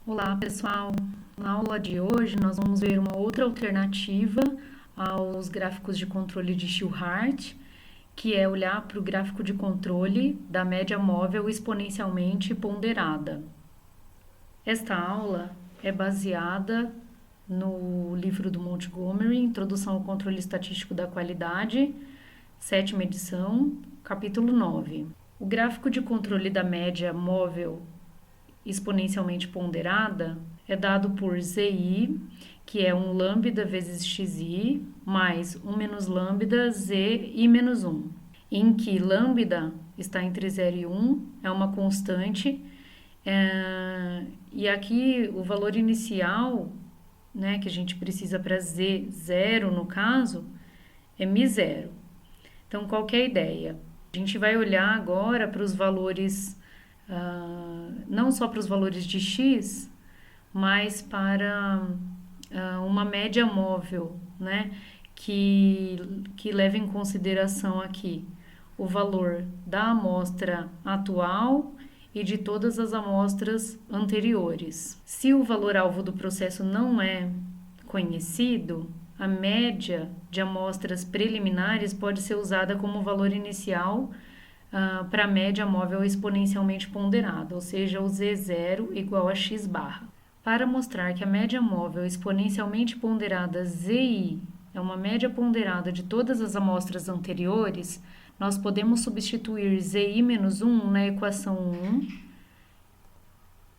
Olá, pessoal! Na aula de hoje, nós vamos ver uma outra alternativa aos gráficos de controle de Shillhart, que é olhar para o gráfico de controle da média móvel exponencialmente ponderada. Esta aula é baseada no livro do Montgomery, Introdução ao Controle Estatístico da Qualidade, 7ª edição, capítulo 9. O gráfico de controle da média móvel exponencialmente ponderada é dado por Zi, que é 1 lambda vezes xi, mais 1 menos lambda z i menos 1, em que lambda está entre 0 e 1, é uma constante, e aqui o valor inicial, né, que a gente precisa para z, 0 no caso, é μ0. Então, qual que é a ideia? A gente vai olhar agora para os valores, não só para os valores de x, mas para uma média móvel, né? Que leva em consideração aqui o valor da amostra atual e de todas as amostras anteriores. Se o valor-alvo do processo não é conhecido, a média de amostras preliminares pode ser usada como valor inicial para a média móvel exponencialmente ponderada, ou seja, o Z0 igual a x barra. Para mostrar que a média móvel exponencialmente ponderada Zi é uma média ponderada de todas as amostras anteriores, nós podemos substituir Zi menos 1 na equação 1.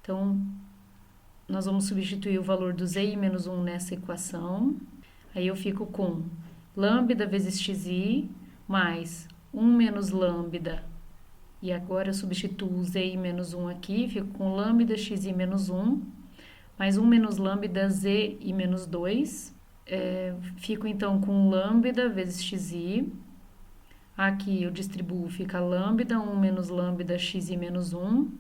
Então, nós vamos substituir o valor do Zi menos 1 nessa equação. Aí eu fico com lambda vezes xi mais 1 menos lambda, e agora eu substituo o Zi menos 1 aqui, fico com lambda xi menos 1, mais 1 menos lambda z i menos 2, fico então com lambda vezes xi, aqui eu distribuo, fica lambda 1 menos lambda xi menos 1,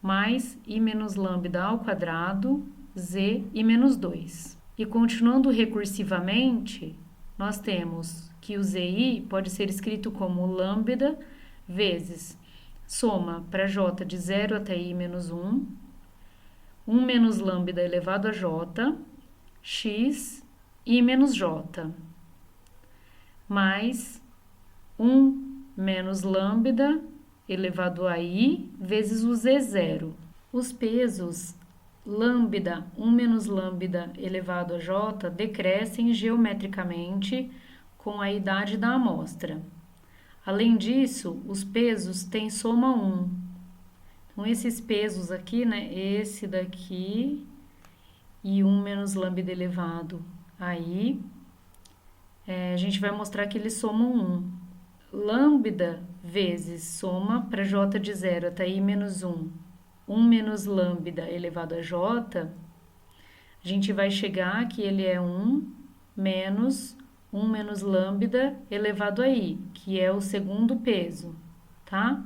mais i menos lambda ao quadrado, z i menos 2. E continuando recursivamente, nós temos que o Zi pode ser escrito como lambda vezes soma para j de 0 até i menos 1, 1 menos lambda elevado a j, x, i menos j, mais 1 menos lambda elevado a i vezes o Z0. Os pesos lambda 1 menos lambda elevado a j decrescem geometricamente com a idade da amostra. Além disso, os pesos têm soma 1. Então, esses pesos aqui, né, esse daqui e 1 menos lambda elevado a i, a gente vai mostrar que eles somam 1. Lambda vezes soma para j de 0 até i menos 1, 1 menos lambda elevado a j, a gente vai chegar que ele é 1 menos 1 menos lambda elevado a i, que é o segundo peso, tá?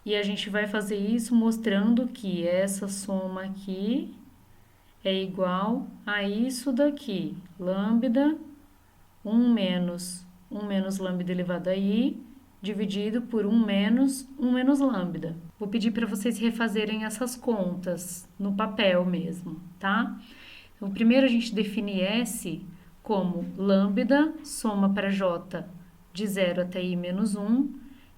E a gente vai fazer isso mostrando que essa soma aqui é igual a isso daqui, lambda 1 menos lambda elevado a i, dividido por 1 menos lambda. Vou pedir para vocês refazerem essas contas no papel mesmo, tá? Então, primeiro a gente define S como lambda soma para j de 0 até i menos 1,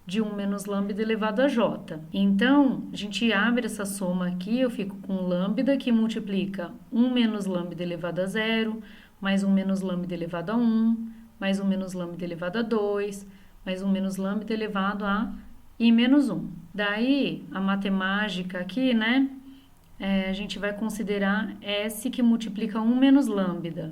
de 1 menos lambda elevado a j. Então, a gente abre essa soma aqui, eu fico com lambda que multiplica 1 menos lambda elevado a 0, mais 1 menos lambda elevado a 1, mais 1 menos lambda elevado a 2, mais 1 menos lambda elevado a i menos 1. Daí, a matemática aqui, né, a gente vai considerar S que multiplica 1 menos lambda.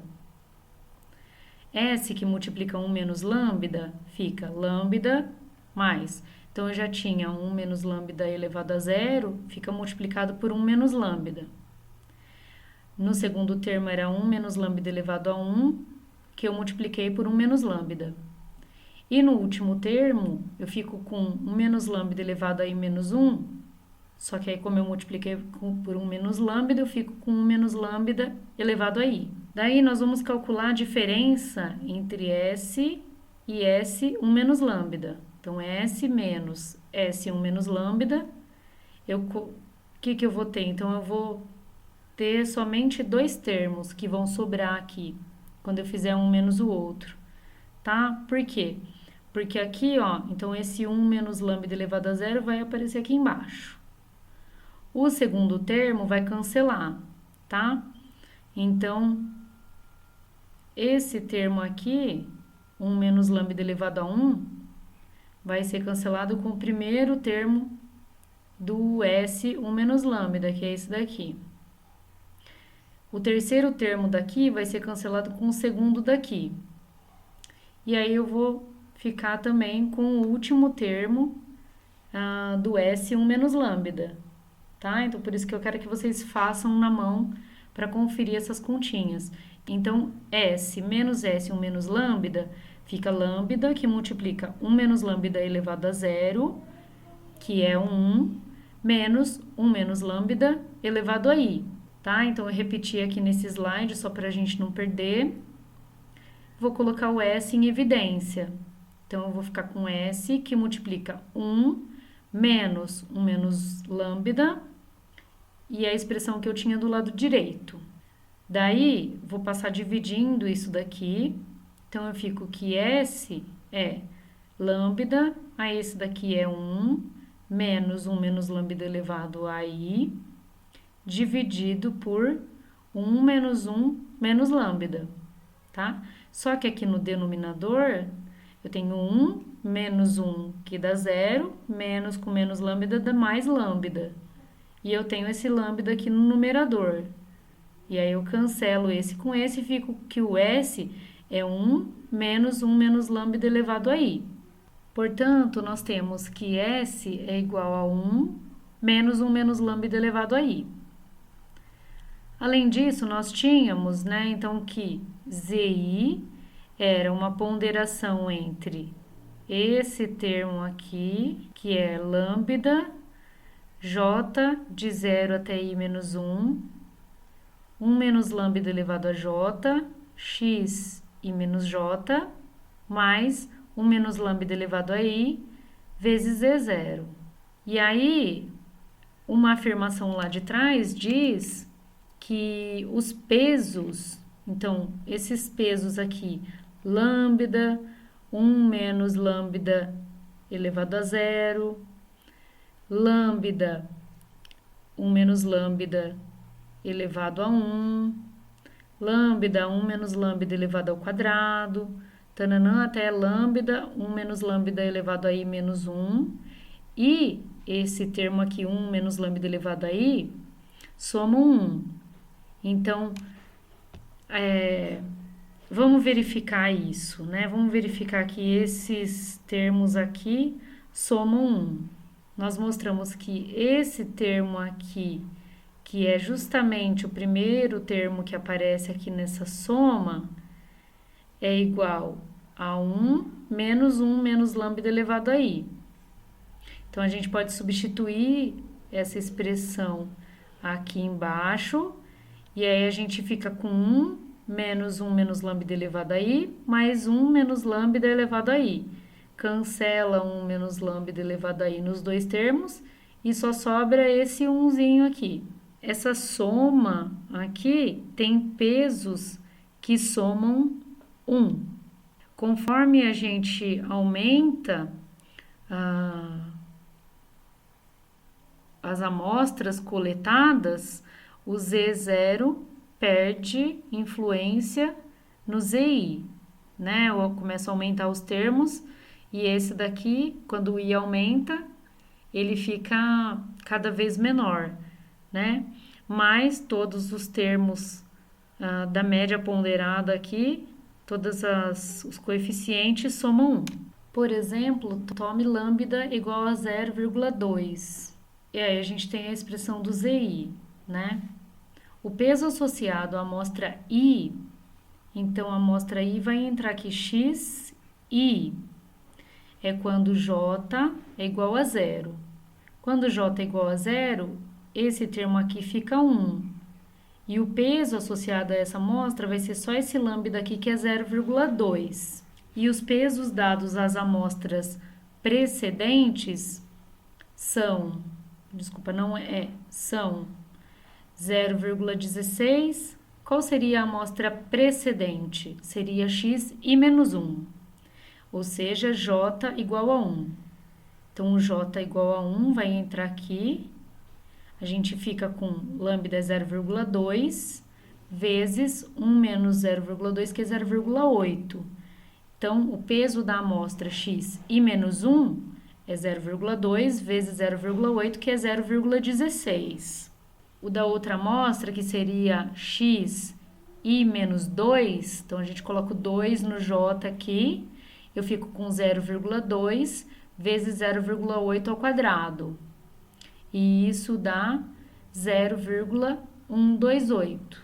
S que multiplica 1 menos lambda fica lambda mais. Então, eu já tinha 1 menos lambda elevado a 0, fica multiplicado por 1 menos lambda. No segundo termo era 1 menos lambda elevado a 1, que eu multipliquei por 1 menos lambda. E no último termo, eu fico com 1 menos lambda elevado a i menos 1, só que aí como eu multipliquei por 1 menos lambda, eu fico com 1 menos lambda elevado a i. Daí, nós vamos calcular a diferença entre S e S 1 menos lambda. Então, S menos S 1 menos lambda, o que eu vou ter? Então, eu vou ter somente dois termos que vão sobrar aqui, quando eu fizer um menos o outro, tá? Por quê? Porque aqui, ó, então esse 1 menos lambda elevado a zero vai aparecer aqui embaixo. O segundo termo vai cancelar, tá? Então, esse termo aqui, 1 menos lambda elevado a 1, vai ser cancelado com o primeiro termo do S 1 menos lambda, que é esse daqui. O terceiro termo daqui vai ser cancelado com o segundo daqui. E aí eu vou ficar também com o último termo do S 1 menos lambda, tá? Então, por isso que eu quero que vocês façam na mão para conferir essas continhas. Então, S menos S 1 menos lambda fica lambda, que multiplica 1 menos lambda elevado a zero, que é 1, menos 1 menos lambda elevado a i, tá? Então, eu repeti aqui nesse slide, só para a gente não perder. Vou colocar o S em evidência. Então, eu vou ficar com S, que multiplica 1 menos 1 menos lambda, e a expressão que eu tinha do lado direito. Daí, vou passar dividindo isso daqui. Então, eu fico que S é lambda, aí esse daqui é 1, menos 1 menos lambda elevado a i, dividido por 1 menos 1 menos lambda, tá? Só que aqui no denominador, eu tenho 1 menos 1, que dá 0, menos com menos lambda dá mais lambda. E eu tenho esse lambda aqui no numerador. E aí eu cancelo esse com esse e fico que o S é 1 menos lambda elevado a i. Portanto, nós temos que S é igual a 1 menos lambda elevado a i. Além disso, nós tínhamos, né, então que ZI era uma ponderação entre esse termo aqui, que é lambda, J de 0 até i menos 1, 1 menos lambda elevado a J, X i menos J, mais 1 menos lambda elevado a i, vezes Z0. E aí, uma afirmação lá de trás diz que os pesos, então, esses pesos aqui, lambda, 1 menos lambda elevado a zero, lambda, 1 menos lambda elevado a 1, lambda, 1 menos lambda elevado ao quadrado, tananã, até lambda, 1 menos lambda elevado a i menos 1, e esse termo aqui, 1 menos lambda elevado a i, somam 1. Então, vamos verificar isso, né? Vamos verificar que esses termos aqui somam 1. Nós mostramos que esse termo aqui, que é justamente o primeiro termo que aparece aqui nessa soma, é igual a 1 menos lambda elevado a i. Então, a gente pode substituir essa expressão aqui embaixo, e aí a gente fica com 1 menos lambda elevado a i, mais 1 menos lambda elevado a i. Cancela 1 menos lambda elevado a i nos dois termos, e só sobra esse 1zinho aqui. Essa soma aqui tem pesos que somam 1. Conforme a gente aumenta as amostras coletadas, o Z0 perde influência no ZI, né? Eu começo a aumentar os termos e esse daqui, quando o I aumenta, ele fica cada vez menor, né? Mas todos os termos da média ponderada aqui, os coeficientes somam 1. Por exemplo, tome lambda igual a 0,2. E aí a gente tem a expressão do ZI, né? O peso associado à amostra I, então a amostra I vai entrar aqui XI, é quando J é igual a 0. Quando J é igual a 0, esse termo aqui fica 1. E o peso associado a essa amostra vai ser só esse lambda aqui, que é 0,2. E os pesos dados às amostras precedentes são 0,16. Qual seria a amostra precedente? Seria x e menos 1, ou seja, j igual a 1. Então, o j igual a 1 vai entrar aqui. A gente fica com lambda 0,2 vezes 1 menos 0,2, que é 0,8. Então, o peso da amostra x e menos 1 é 0,2 vezes 0,8, que é 0,16. O da outra amostra, que seria x e menos 2, então a gente coloca o 2 no j aqui, eu fico com 0,2 vezes 0,8 ao quadrado. E isso dá 0,128.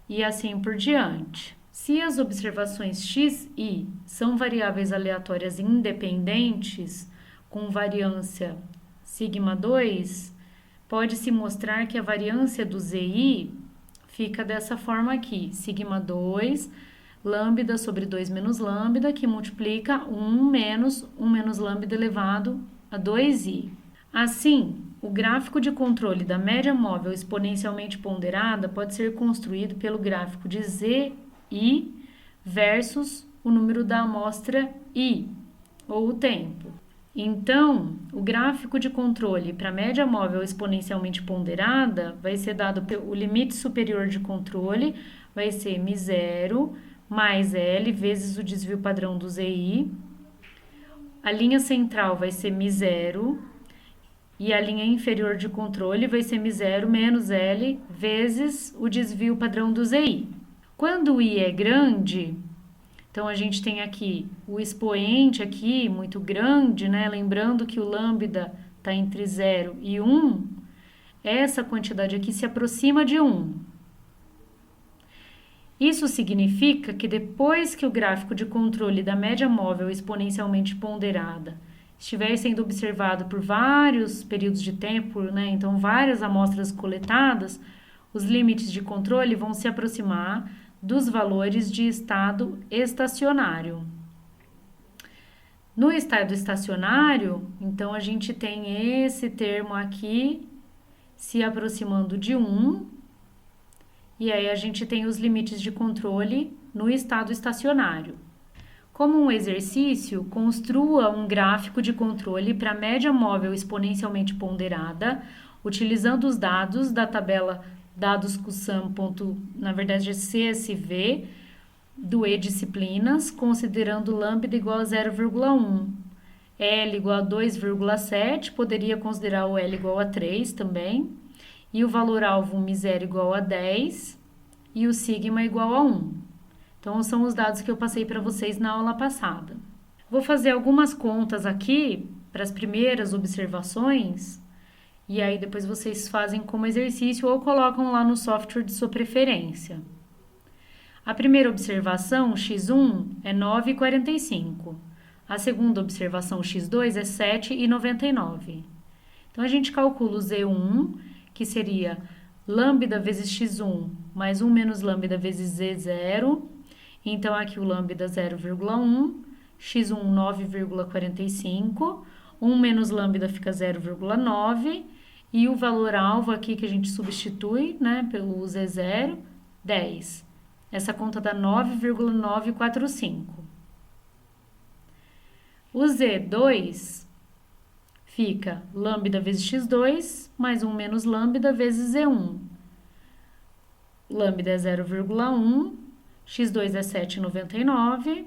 E assim por diante. Se as observações x e y são variáveis aleatórias independentes, com variância σ2, pode-se mostrar que a variância do zi fica dessa forma aqui, σ2, lambda sobre 2 menos lambda, que multiplica 1 menos lambda elevado a 2i. Assim, o gráfico de controle da média móvel exponencialmente ponderada pode ser construído pelo gráfico de zi versus o número da amostra i, ou o tempo. Então, o gráfico de controle para a média móvel exponencialmente ponderada vai ser dado pelo limite superior de controle, vai ser μ0 mais L vezes o desvio padrão do ZI. A linha central vai ser μ0 e a linha inferior de controle vai ser μ0 menos L vezes o desvio padrão do ZI. Quando o I é grande, então a gente tem aqui o expoente aqui muito grande, né? Lembrando que o lambda está entre 0 e 1, essa quantidade aqui se aproxima de 1. Isso significa que depois que o gráfico de controle da média móvel exponencialmente ponderada estiver sendo observado por vários períodos de tempo, né? Então várias amostras coletadas, os limites de controle vão se aproximar dos valores de estado estacionário. No estado estacionário, então a gente tem esse termo aqui se aproximando de 1, e aí a gente tem os limites de controle no estado estacionário. Como um exercício, construa um gráfico de controle para a média móvel exponencialmente ponderada, utilizando os dados da tabela dados CUSAM, na verdade é CSV, do E-disciplinas, considerando lambda igual a 0,1. L igual a 2,7, poderia considerar o L igual a 3 também. E o valor alvo μ0 igual a 10 e o sigma igual a 1. Então, são os dados que eu passei para vocês na aula passada. Vou fazer algumas contas aqui para as primeiras observações, e aí depois vocês fazem como exercício ou colocam lá no software de sua preferência. A primeira observação, x1, é 9,45. A segunda observação, x2, é 7,99. Então, a gente calcula o z1, que seria lambda vezes x1 mais 1 menos lambda vezes z0. Então, aqui o lambda 0,1, x1 9,45, 1 menos lambda fica 0,9, e o valor alvo aqui que a gente substitui, né, pelo z0, 10. Essa conta dá 9,945. O z2 fica lambda vezes x2 mais 1 menos lambda vezes z1. Lambda é 0,1, x2 é 7,99,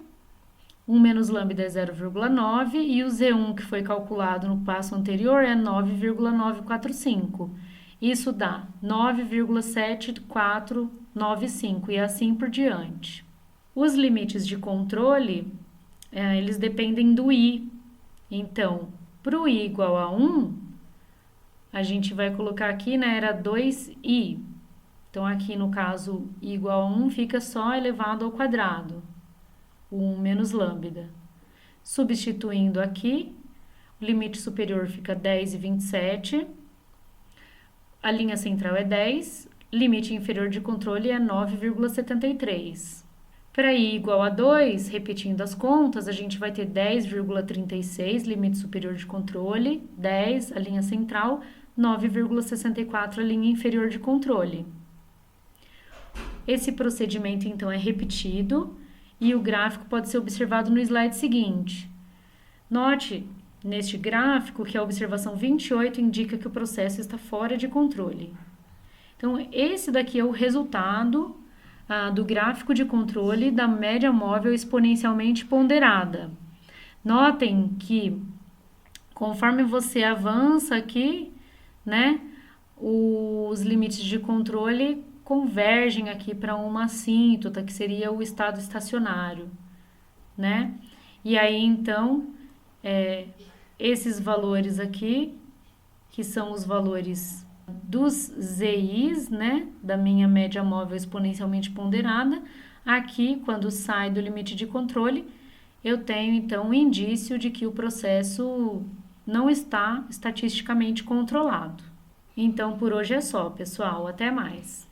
1 menos lambda é 0,9 e o z1 que foi calculado no passo anterior é 9,945. Isso dá 9,7495 e assim por diante. Os limites de controle, eles dependem do i. Então, para o i igual a 1, a gente vai colocar aqui, né, era 2i. Então, aqui no caso, i igual a 1 fica só elevado ao quadrado, o 1 menos lambda. Substituindo aqui, o limite superior fica 10,27, a linha central é 10, limite inferior de controle é 9,73. Para i igual a 2, repetindo as contas, a gente vai ter 10,36, limite superior de controle, 10, a linha central, 9,64 a linha inferior de controle. Esse procedimento, então, é repetido e o gráfico pode ser observado no slide seguinte. Note, neste gráfico, que a observação 28 indica que o processo está fora de controle. Então, esse daqui é o resultado do gráfico de controle da média móvel exponencialmente ponderada. Notem que, conforme você avança aqui, né, os limites de controle convergem aqui para uma assíntota, que seria o estado estacionário, né? E aí, então, esses valores aqui, que são os valores dos ZIs, né, da minha média móvel exponencialmente ponderada, aqui, quando sai do limite de controle, eu tenho, então, um indício de que o processo não está estatisticamente controlado. Então, por hoje é só, pessoal. Até mais!